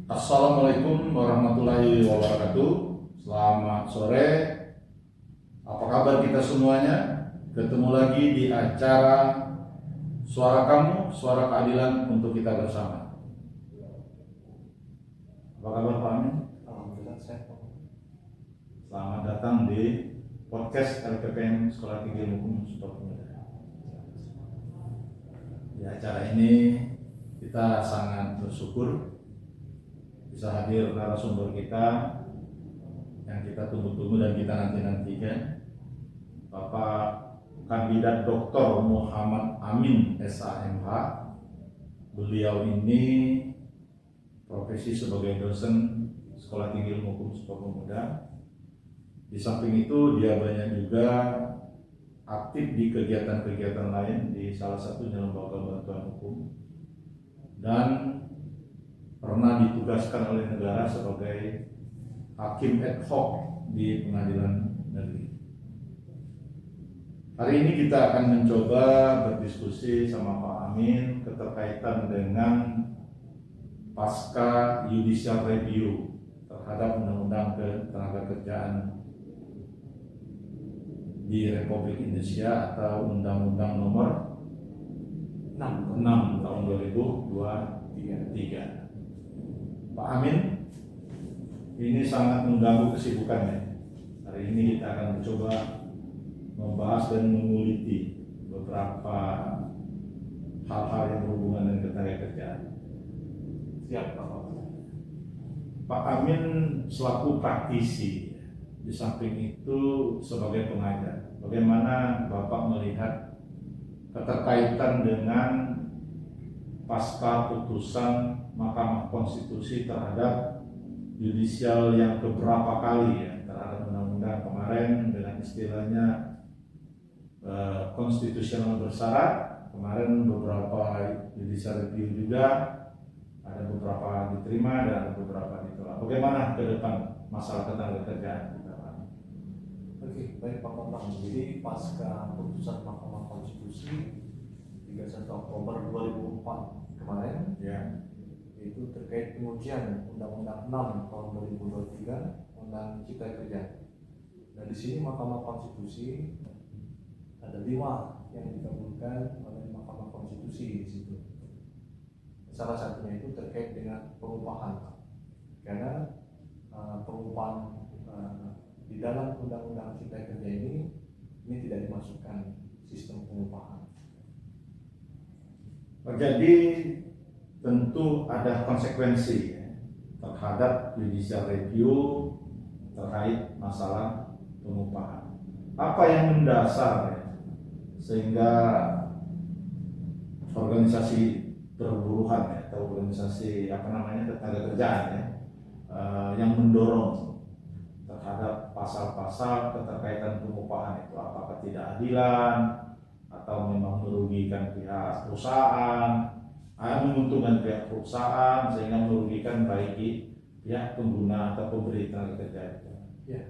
Assalamualaikum warahmatullahi wabarakatuh. Selamat sore. Apa kabar kita semuanya? Ketemu lagi di acara Suara Kamu, Suara Keadilan untuk kita bersama. Apa kabar Pak Amin? Alhamdulillah sehat. Selamat datang di podcast LPPM Sekolah Tinggi Hukum Supermuda. Di acara ini kita sangat bersyukur bisa hadir narasumber kita yang kita tunggu-tunggu dan kita nanti-nantikan, Bapak Kandidat Dr. Muhammad Amin SHMH. Beliau ini profesi sebagai dosen Sekolah Tinggi Ilmu Hukum Supermuda. Di samping itu dia banyak juga aktif di kegiatan-kegiatan lain di salah satunya lembaga bantuan hukum dan pernah ditugaskan oleh negara sebagai hakim ad hoc di pengadilan negeri. Hari ini kita akan mencoba berdiskusi sama Pak Amin keterkaitan dengan pasca judicial review terhadap Undang-Undang Ketenagakerjaan di Republik Indonesia atau Undang-Undang Nomor 6 tahun 2023. Pak Amin, ini sangat mengganggu kesibukannya. Hari ini kita akan mencoba membahas dan menguliti beberapa hal-hal yang berhubungan dengan ketenagakerjaan. Siap Pak. Pak Amin selaku praktisi, di samping itu sebagai pengajar, bagaimana Bapak melihat keterkaitan dengan pasca putusan Mahkamah Konstitusi terhadap judicial yang beberapa kali ya terhadap undang-undang kemarin dengan istilahnya konstitusional bersyarat, kemarin beberapa judicial review juga, ada beberapa diterima dan ada beberapa ditolak. Bagaimana ke depan masalah ketenagakerjaan kita Pak? Oke, baik Pak Bambang. Jadi pasca putusan Mahkamah Konstitusi 31 Oktober 2004 kemarin, Ya. itu terkait pengujian Undang-Undang 6 tahun 2023 Undang Cipta Kerja. Dan di sini Mahkamah Konstitusi ada 5 yang dikabulkan oleh Mahkamah Konstitusi di situ. Salah satunya itu terkait dengan pengupahan, karena pengupahan di dalam Undang-Undang Cipta Kerja ini tidak dimasukkan sistem pengupahan. Jadi tentu ada konsekuensi ya, terhadap judicial review terkait masalah pengupahan. Apa yang mendasar ya, sehingga organisasi perburuhan ya, atau organisasi ketenagakerjaan ya, yang mendorong terhadap pasal-pasal keterkaitan pengupahan itu, apakah ketidakadilan atau memang merugikan pihak perusahaan, menguntungkan pihak perusahaan sehingga merugikan bagi pihak pengguna atau pemberi tenaga kerja itu. Ya,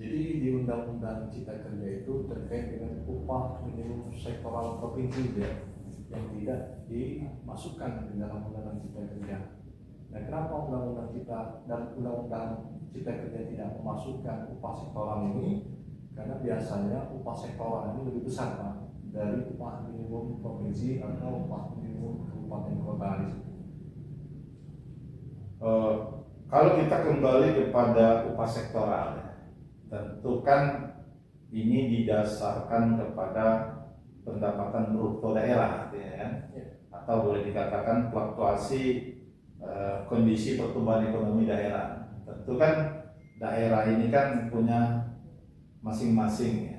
jadi di Undang-Undang Cipta Kerja itu terkait dengan upah minimum sektoral provinsi ya, yang tidak dimasukkan di dalam Undang-Undang Cipta Kerja. Nah, kenapa Undang-Undang Cipta Kerja tidak memasukkan upah sektoral ini? Karena biasanya upah sektoral ini lebih besar Pak dari upah minimum provinsi atau upah minimum kabupaten kota di situ. Kalau kita kembali kepada upah sektoral, tentu kan ini didasarkan kepada pendapatan bruto daerah, artinya kan, atau boleh dikatakan fluktuasi kondisi pertumbuhan ekonomi daerah. Tentu kan daerah ini kan punya masing-masing ya.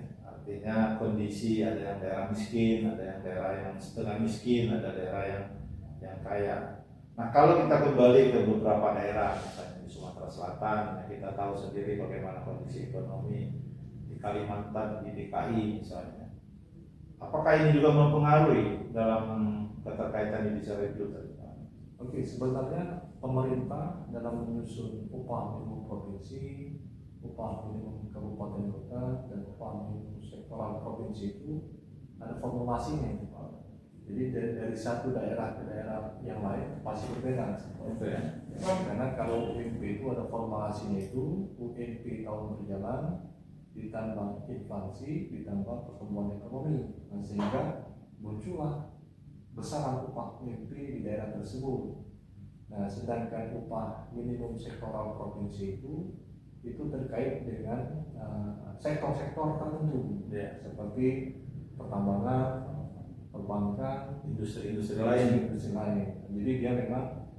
Artinya kondisi, ada yang daerah miskin, ada yang daerah yang setengah miskin, ada daerah yang kaya. Nah, kalau kita kembali ke beberapa daerah, misalnya di Sumatera Selatan, ya kita tahu sendiri bagaimana kondisi ekonomi di Kalimantan, di DKI misalnya. Apakah ini juga mempengaruhi dalam keterkaitan judicial review tadi? Oke, sebenarnya pemerintah dalam menyusun upah minimum provinsi, upah minimum kabupaten kota, dan upah minimum sektoral provinsi itu ada formulasinya itu Pak. Jadi dari satu daerah ke daerah yang lain upah formulasi berbeda. Itu ya. Karena kalau UMP itu ada formulasinya itu UMP tahun berjalan ditambah inflasi ditambah pertumbuhan ekonomi, nah, sehingga muncullah besaran upah UMP di daerah tersebut. Nah, sedangkan upah minimum sektoral provinsi itu terkait dengan sektor-sektor tertentu, Ya. seperti pertambangan, perbankan, Industri-industri lain. Jadi dia memang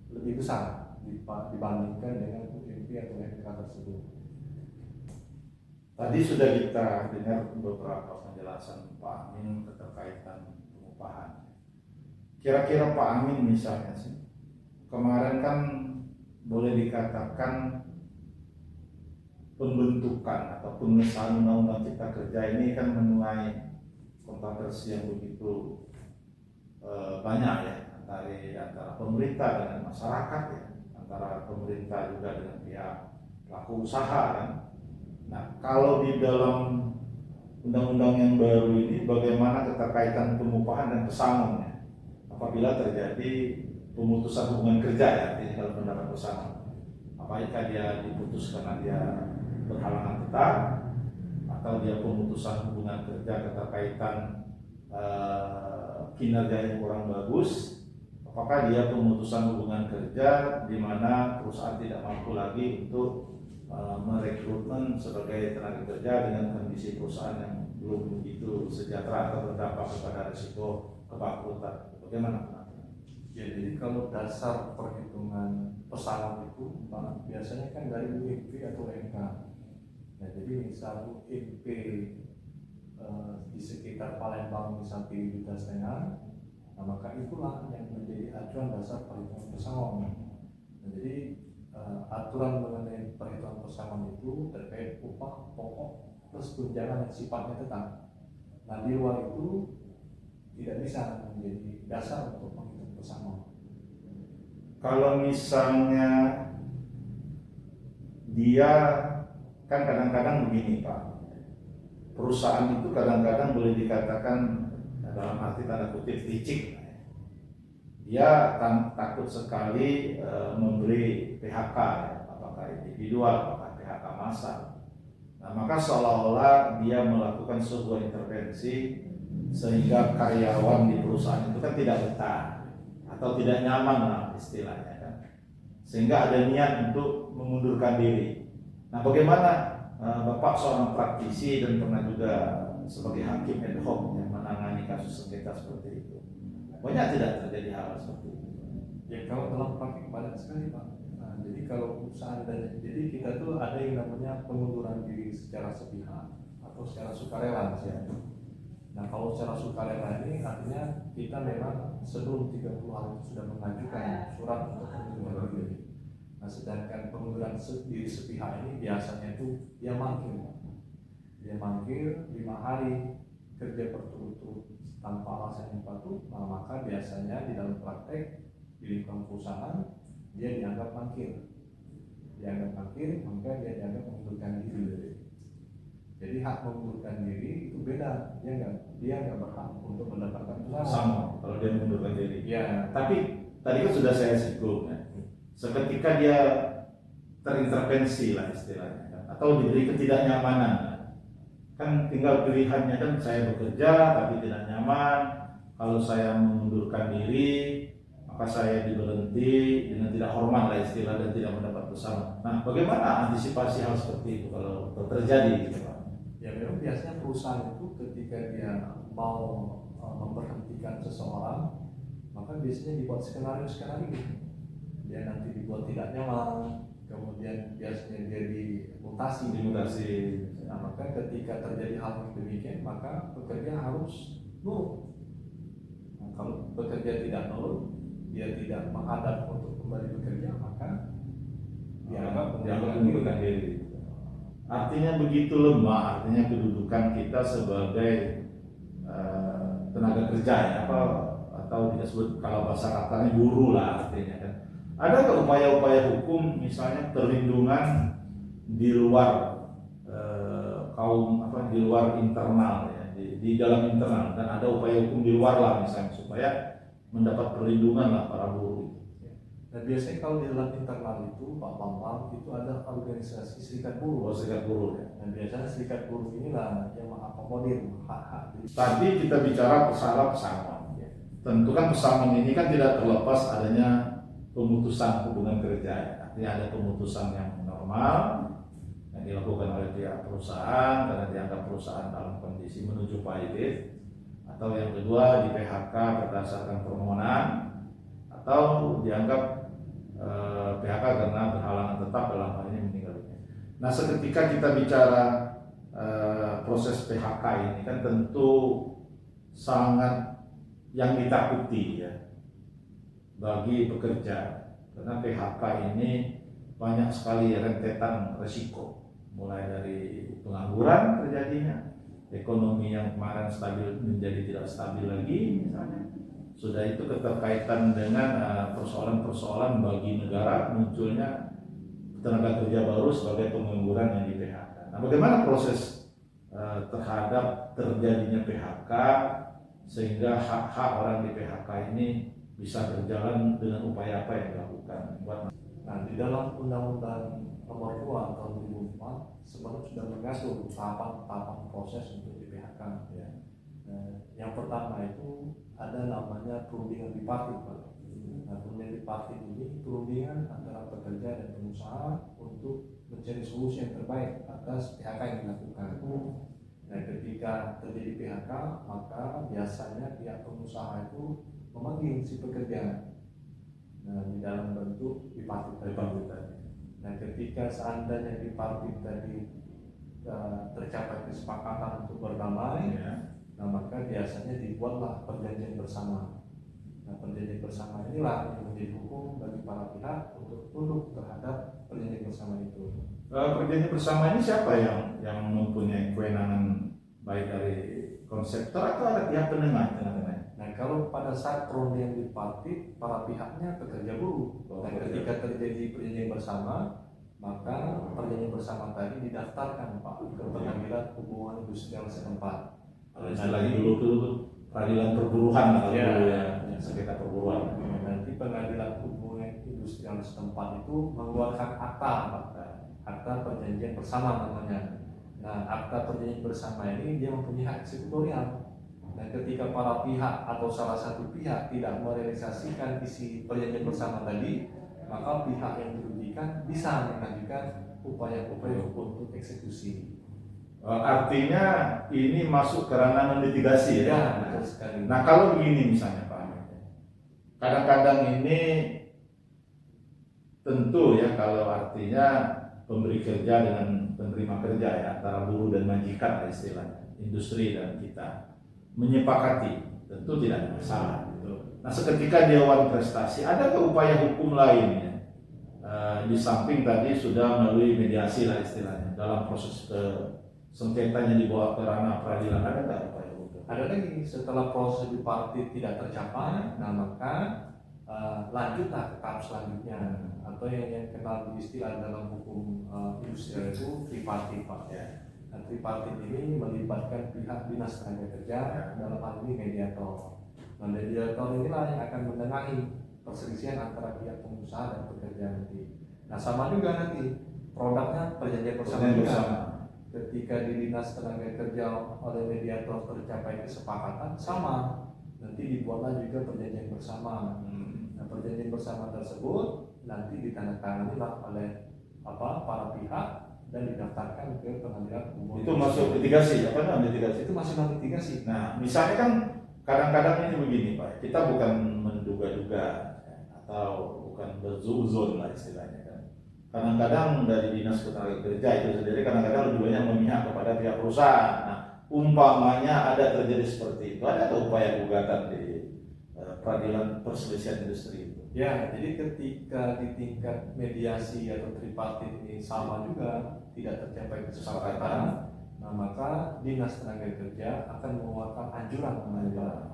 lebih besar dibandingkan dengan UMP atau MK tersebut. Tadi sudah kita dengar beberapa penjelasan Pak Amin keterkaitan pengupahan. Kira-kira Pak Amin misalnya sih, kemarin kan boleh dikatakan pembentukan atau pengesahan Undang-Undang Cipta Kerja ini kan menuai kontroversi yang begitu banyak ya, antara pemerintah dengan masyarakat ya, antara pemerintah juga dengan pihak pelaku usaha kan. Nah, kalau di dalam undang-undang yang baru ini bagaimana keterkaitan pengupahan dan pesangonnya apabila terjadi pemutusan hubungan kerja ya, artinya kalau mendapat pesangon, apakah dia diputus karena dia berhalangan tetap atau dia pemutusan hubungan kerja keterkaitan kinerja yang kurang bagus, apakah dia pemutusan hubungan kerja di mana perusahaan tidak mampu lagi untuk merekrutmen sebagai tenaga kerja dengan kondisi perusahaan yang belum begitu sejahtera atau berdampak kepada risiko kebangkrutan. Bagaimana? Ya, jadi kalau dasar perhitungan pesangon itu biasanya kan dari UMP atau MK. Nah, jadi misal UMP di sekitar Palembang misal 3,5 juta, nah maka itulah yang menjadi acuan dasar perhitungan pesangon. Nah, jadi aturan mengenai perhitungan pesangon itu terkait upah pokok plus tunjangan yang sifatnya tetap. Nah, di luar itu tidak bisa menjadi dasar untuk menghitung pesangon. Kalau misalnya dia kan kadang-kadang begini Pak, perusahaan itu kadang-kadang boleh dikatakan dalam arti tanda kutip licik. Dia takut sekali memberi PHK ya, apakah individual, apakah PHK massal. Nah, maka seolah-olah dia melakukan sebuah intervensi sehingga karyawan di perusahaan itu kan tidak betah atau tidak nyaman lah istilahnya kan, sehingga ada niat untuk mengundurkan diri. Nah, bagaimana Bapak seorang praktisi dan pernah juga sebagai hakim ad hoc yang menangani kasus sengketa seperti itu, banyak tidak terjadi hal seperti itu? Ya, kalau dalam praktik banyak sekali Pak. Nah, jadi kalau seandainya, jadi kita tuh ada yang namanya pengunduran diri secara sepihak atau secara sukarela ya. Nah, kalau secara sukarela ini artinya kita memang sebelum 30 hari itu sudah mengajukan surat untuk pengunduran diri. Nah, sedangkan pengunduran diri sepihak ini biasanya itu dia mangkir 5 hari kerja berturut-turut tanpa alasan yang patut, nah, maka biasanya di dalam praktek di lingkungan perusahaan dia dianggap mangkir, maka dia dianggap mengundurkan diri. Jadi hak mengundurkan diri itu beda, dia nggak berhak untuk mendapatkan pesangon. Sama kalau dia mengundurkan diri. Ya, Tapi tadi kan sudah saya singgung ya, seketika dia terintervensi lah istilahnya kan, atau diberi ketidaknyamanan kan, tinggal pilihannya kan, saya bekerja tapi tidak nyaman, kalau saya mengundurkan diri maka saya diberhenti dengan tidak hormat lah istilah dan tidak mendapat pesangon. Nah, bagaimana antisipasi hal seperti itu kalau terjadi gitu Pak? Ya, memang biasanya perusahaan itu ketika dia mau memberhentikan seseorang, maka biasanya dibuat skenario. Dia nanti dibuat tidak nyaman, kemudian biasanya dia dimutasi. Nah, maka ketika terjadi hal yang demikian, maka pekerja harus nurut. Nah, kalau pekerja tidak nurut, dia tidak menghadap untuk kembali bekerja, maka dianggap mengundurkan diri. Artinya begitu lemah, artinya kedudukan kita sebagai tenaga kerja ya, atau disebut kalau bahasa katanya buruh lah artinya kan. Ada upaya-upaya hukum misalnya perlindungan di luar di luar internal ya, di dalam internal, dan ada upaya hukum di luar lah misalnya supaya mendapat perlindungan lah para buruh. Dan biasanya kalau di dalam internal itu Pak Bambang itu ada organisasi serikat buruh. Oh, serikat buruh ya. Dan biasanya serikat buruh inilah yang mengakomodir hak-hak. Tadi kita bicara pesangon. Ya. Tentu kan pesangon ini kan tidak terlepas adanya pemutusan hubungan kerja. Ya. Artinya ada pemutusan yang normal yang dilakukan oleh pihak perusahaan karena dianggap perusahaan dalam kondisi menuju pailit, atau yang kedua di PHK berdasarkan permohonan, atau dianggap PHK karena berhalangan tetap dalam hal ini meninggal dunia. Nah, seketika kita bicara proses PHK ini kan tentu sangat yang ditakuti ya bagi pekerja, karena PHK ini banyak sekali rentetan resiko, mulai dari pengangguran terjadinya, ekonomi yang kemarin stabil menjadi tidak stabil lagi misalnya. Sudah itu keterkaitan dengan persoalan-persoalan bagi negara munculnya tenaga kerja baru sebagai pengangguran yang di PHK. Nah, bagaimana proses terhadap terjadinya PHK sehingga hak-hak orang di PHK ini bisa berjalan dengan upaya apa yang dilakukan? Nah, di dalam Undang-Undang Nomor 2 tahun 2004 sebenarnya sudah mengatur tahapan-tahapan proses untuk di PHK. Ya. Yang pertama itu ada namanya perundingan bipartit, Pak. Nah, perundingan bipartit ini perundingan antara pekerja dan pengusaha untuk mencari solusi yang terbaik atas PHK yang dilakukan. Nah, ketika terjadi PHK, maka biasanya pihak pengusaha itu memanggil si pekerja. Nah, di dalam bentuk bipartit tadi. Nah, ketika seandainya bipartit tadi tercapai kesepakatan untuk berdamai, ya, nah maka biasanya dibuatlah perjanjian bersama. Nah, perjanjian bersama inilah yang menjadi hukum bagi para pihak untuk tunduk terhadap perjanjian bersama itu. Perjanjian bersama ini siapa yang mempunyai kewenangan, baik dari konseptor atau ada pihak penengah tengah-tengah? Nah, kalau pada saat perundingan bipartit, para pihaknya pekerja buruh. Dan ketika terjadi perjanjian bersama, maka perjanjian bersama tadi didaftarkan Pak ke pengadilan hubungan industrial setempat. Kalau istilahnya dulu tuh peradilan perburuhan atau ya, sengketa perburuan. Nanti pengadilan hubungan industrial setempat itu mengeluarkan akta perjanjian bersama namanya. Nah, akta perjanjian bersama ini dia mempunyai hak eksekutorial. Dan ketika para pihak atau salah satu pihak tidak merealisasikan isi perjanjian bersama tadi, maka pihak yang dirugikan bisa mengajukan upaya-upaya untuk eksekusi. Artinya ini masuk ke ranah litigasi ya? Ya, betul sekali. Nah, kalau begini misalnya Pak Ahmed, kadang-kadang ini tentu ya, kalau artinya pemberi kerja dengan penerima kerja ya, antara buruh dan majikan istilahnya, industri dan kita menyepakati, tentu tidak ada masalah. Nah, seketika Dewan Prestasi, ada upaya hukum lainnya di samping tadi sudah melalui mediasi lah istilahnya dalam proses sengketanya dibawa ke ranah peradilan, ada nggak upaya hukum? Ada lagi, setelah proses bipartit tidak tercapai, nah maka lanjutlah ke tahap selanjutnya, atau yang kenal istilah dalam hukum industrial itu tripartit, Pak. Ya. Nah, tripartit ini melibatkan pihak dinas tenaga kerja, dalam hal ini mediator. Nah, mediator inilah yang akan menengahi perselisihan antara pihak pengusaha dan pekerja nanti. Nah, sama juga nanti produknya perjanjian bersama juga. Ketika di dinas tenaga kerja oleh mediator tercapai kesepakatan, sama nanti dibuatlah juga perjanjian bersama. Nah, perjanjian bersama tersebut nanti ditandatangani oleh para pihak dan didaftarkan ke pengadilan umum. Itu masuk litigasi, apa namanya litigasi? Itu masih dalam litigasi. Nah, misalnya kan kadang-kadang ini begini Pak, kita bukan menduga-duga atau bukan berzuzon lah istilahnya kan. Kadang-kadang dari dinas ketenaga kerja itu sendiri kadang-kadang lebih memihak kepada pihak perusahaan. Nah, umpamanya ada terjadi seperti itu, ada upaya gugatan di peradilan perselisihan industri itu? Ya, jadi ketika di tingkat mediasi atau tripartit ini sama juga tidak tercapai kesepakatan, nah maka dinas tenaga kerja akan mengeluarkan anjuran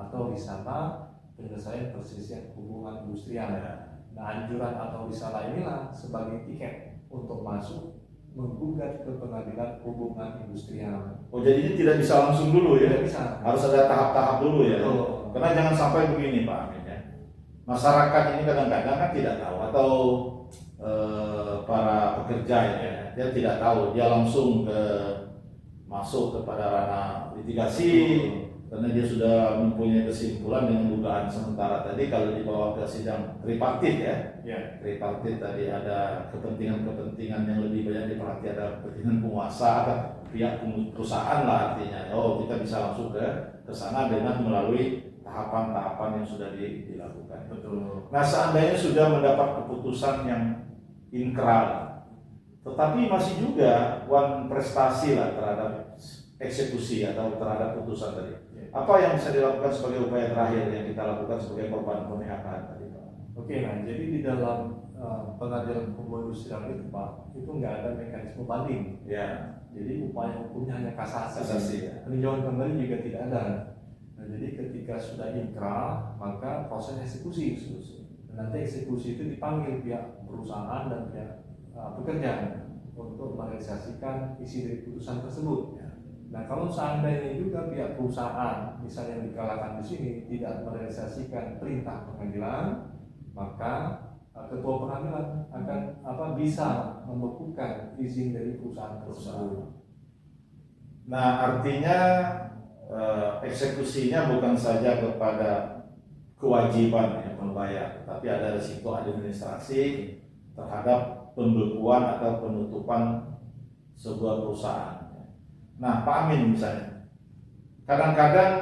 atau risalah penyelesaian perselisihan hubungan industrial. Nah, anjuran atau risalah inilah sebagai tiket untuk masuk menggugat ke pengadilan hubungan industrial. Oh, jadi ini tidak bisa langsung dulu ya? Tidak bisa. Harus ada tahap-tahap dulu ya? Betul. Karena jangan sampai begini Pak Amin ya. masyarakat ini kadang-kadang kan tidak tahu, atau para pekerja ya, dia tidak tahu, dia langsung masuk kepada ranah litigasi karena dia sudah mempunyai kesimpulan dengan dugaan sementara tadi. Kalau dibawa ke sidang tripartit ya, tripartit tadi ada kepentingan yang lebih banyak diperhati, ada kepentingan penguasa, ada pihak perusahaan lah artinya. Oh, kita bisa langsung ke sana dengan melalui tahapan-tahapan yang sudah dilakukan. Betul. Nah, seandainya sudah mendapat keputusan yang inkral, tetapi masih juga prestasi lah terhadap eksekusi atau terhadap putusan tadi. Apa yang bisa dilakukan sebagai upaya terakhir yang kita lakukan sebagai korban pemihakkan tadi, Pak? Oke, nah jadi di dalam pengadilan hukum industrial itu, Pak, itu nggak ada mekanisme banding. Ya. Jadi upaya hukumnya hanya kasasi. Ya. Peninjauan kembali juga tidak ada. Nah, jadi ketika sudah inkrah, maka proses eksekusi. Dan nanti eksekusi itu dipanggil pihak perusahaan dan pihak pekerja untuk merealisasikan isi dari putusan tersebut. Nah, kalau seandainya juga pihak perusahaan, misalnya yang dikalahkan di sini, tidak merealisasikan perintah pengadilan, maka ketua pengadilan akan bisa membekukan izin dari perusahaan tersebut. Nah, artinya eksekusinya bukan saja kepada kewajiban yang membayar, tapi ada risiko administrasi terhadap pembekuan atau penutupan sebuah perusahaan. Nah, Pak Amin misalnya, kadang-kadang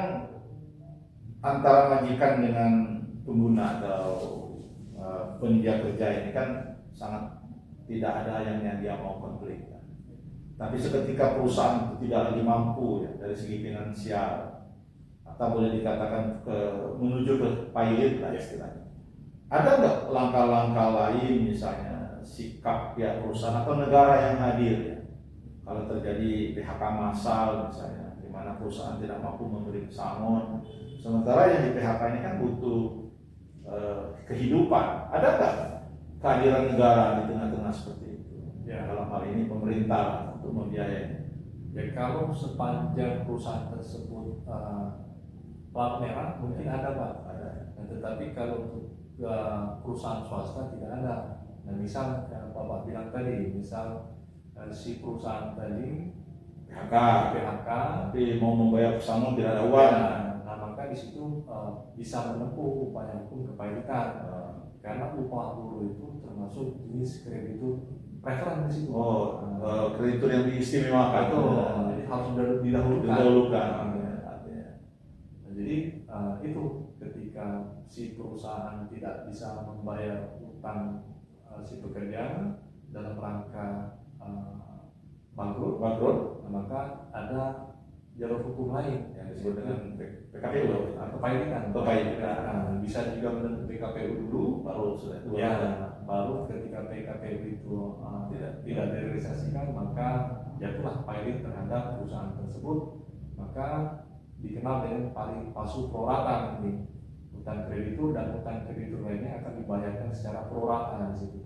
antara majikan dengan pengguna atau penyedia kerja ini kan sangat tidak ada yang dia mau konflik. Tapi seketika perusahaan itu tidak lagi mampu ya, dari segi finansial, atau boleh dikatakan menuju ke pilot lah istilahnya. Ada nggak langkah-langkah lain, misalnya sikap pihak perusahaan atau negara yang hadir ya? Kalau terjadi PHK massal misalnya, di mana perusahaan tidak mampu memberi pesangon, sementara yang di PHK ini kan butuh kehidupan. Ada nggak kehadiran negara di tengah-tengah seperti itu? Ya, dalam hal ini pemerintah untuk membiayai. Ya, kalau sepanjang perusahaan tersebut plat merah mungkin ada, Pak. Ada. Nah, tetapi kalau untuk perusahaan swasta tidak ada. Nah, misal yang Bapak bilang tadi, misal si perusahaan tadi PHK, tapi mau membayar pesangon tidak ada uang. Nah, maka di situ bisa menempuh upaya hukum kepailitan. Karena upah buruh itu termasuk jenis kreditur preferen di situ. Kreditur yang diistimewakan. Jadi harus didahulukan. Nah, jadi itu ketika si perusahaan tidak bisa membayar utang si pekerja dalam rangka bangkrut, nah, maka ada jalur hukum lain yang disebut dengan PKPU, kepailitan. Nah, bisa juga menuntut PKPU dulu, baru sudah itu. Ya, baru ketika PKPU itu tidak direalisasikan, maka jatuhlah pilot terhadap perusahaan tersebut, maka dikenal dengan pari passu pro rata ini. Utang kreditur dan utang kreditur lainnya akan dibayarkan secara pro rata di situ.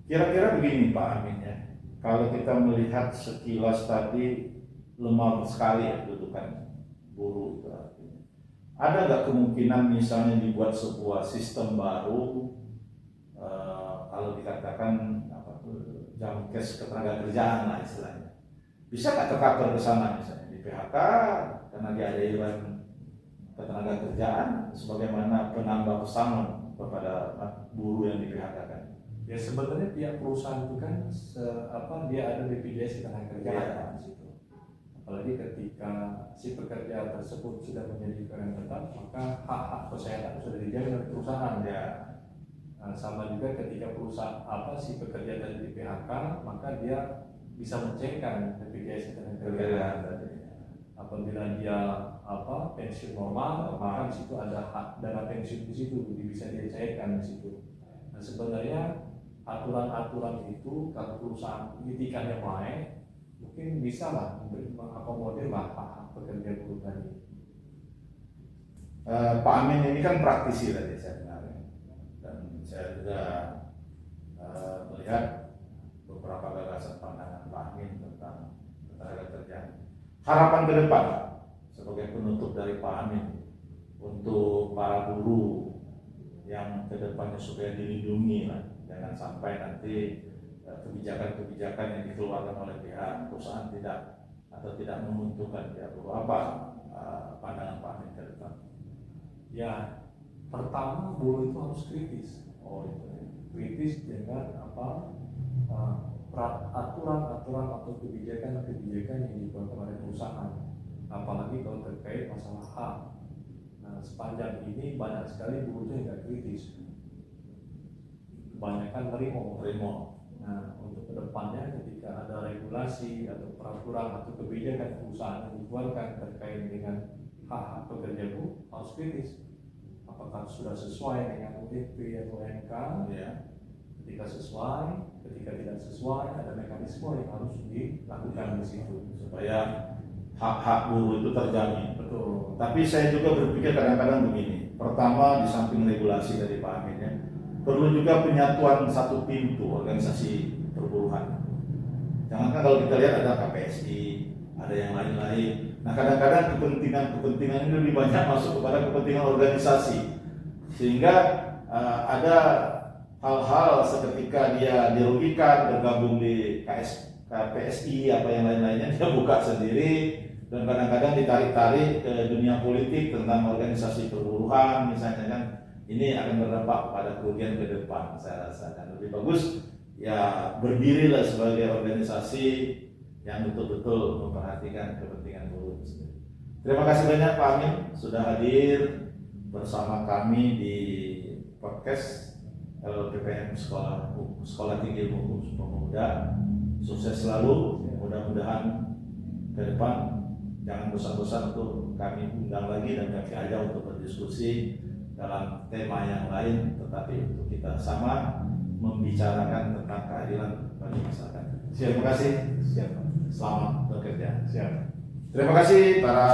Kira-kira begini Pak Amin ya, kalau kita melihat sekilas tadi lemah sekali ya kedudukan buruh itu artinya. Ada nggak kemungkinan misalnya dibuat sebuah sistem baru, kalau dikatakan jamkes ketenaga kerjaan lah istilahnya, bisa nggak tercover ke sana misalnya di PHK karena dia ada iuran ketenaga kerjaan sebagaimana penambah pesangon kepada buruh yang di PHK kan? Ya, sebenarnya pihak perusahaan itu kan dia ada BPJS ketenaga kerjaan di situ. Apalagi ketika si pekerja tersebut sudah menjadi karyawan tetap, maka hak-hak kesehatan sudah dijamin oleh perusahaan. Ya. Nah, sama juga ketika perusahaan si pekerja tadi di PHK, maka dia bisa mencairkan BPJS ketenaga kerjaan. Apabila dia pensiun normal, maka di situ ada hak dana pensiun di situ, bisa dia cairkan di situ. Nah, sebenarnya aturan-aturan itu kalau perusahaan itikannya baik, mungkin bisa lah mengakomodir hak pekerja buruh tadi. Pak Amin ini kan praktisi tadi saya dengar, dan saya juga melihat beberapa gagasan pandangan Pak Amin tentang ketenaga kerjaan. Harapan ke depan sebagai penutup dari Pak Amin untuk para buruh yang kedepannya supaya dilindungi lah, jangan sampai nanti kebijakan-kebijakan yang dikeluarkan oleh pihak perusahaan tidak menguntungkan pihak buruh. Apa pandangan Pak Amin ke depan? Ya, pertama buruh itu harus kritis. Oh itu. Kritis dengan aturan-aturan atau kebijakan-kebijakan yang dikeluarkan oleh perusahaan, apalagi kalau terkait masalah hak. Nah, sepanjang ini banyak sekali buruhnya yang tidak kritis, kebanyakan terima. Nah, untuk kedepannya ketika ada regulasi atau peraturan atau kebijakan perusahaan yang dikeluarkan terkait dengan hak pekerja buruh harus kritis. Apakah sudah sesuai dengan UIP atau NK? Ya. Ketika sesuai, ketika tidak sesuai, ada mekanisme yang harus dilakukan di situ supaya hak-hak buruh itu terjamin. Betul. Tapi saya juga berpikir kadang-kadang begini. Pertama, di samping regulasi dari Pak Amin ya, perlu juga penyatuan satu pintu organisasi perburuhan. Jangankan kalau kita lihat ada KPSI, ada yang lain-lain. Nah, kadang-kadang kepentingan ini lebih banyak masuk kepada kepentingan organisasi, sehingga ada hal-hal seketika dia dirugikan bergabung di KPSI apa yang lain-lainnya, dia buka sendiri dan kadang-kadang ditarik-tarik ke dunia politik tentang organisasi perburuhan misalnya kan, ini akan berdampak pada kerugian ke depan. Saya rasa dan lebih bagus ya berdirilah sebagai organisasi yang betul-betul memperhatikan kepentingan buruh itu sendiri. Terima kasih banyak Pak Amin sudah hadir bersama kami di podcast LPPM Sekolah Tinggi Ilmu Pemuda. Sukses selalu, mudah-mudahan ke depan jangan bosan-bosan untuk kami undang lagi dan kami ajak untuk berdiskusi dalam tema yang lain, tetapi untuk kita sama membicarakan tentang keadilan bagi masyarakat. Terima kasih. Siap. Selamat bekerja. Siap. Terima kasih para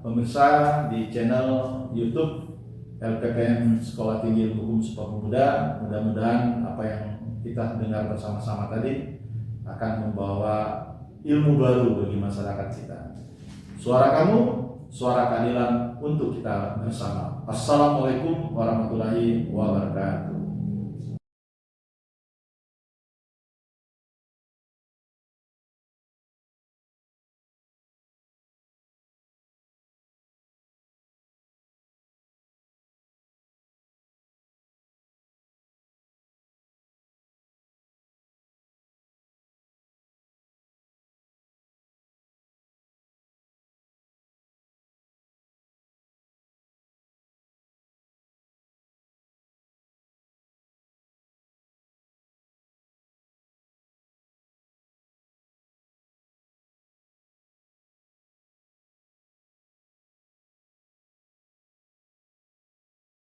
pemirsa di channel YouTube LPPM Sekolah Tinggi Ilmu Hukum Sumpah Pemuda. Mudah-mudahan apa yang kita dengar bersama-sama tadi akan membawa ilmu baru bagi masyarakat kita. Suara kamu, suara keadilan untuk kita bersama. Assalamualaikum warahmatullahi wabarakatuh.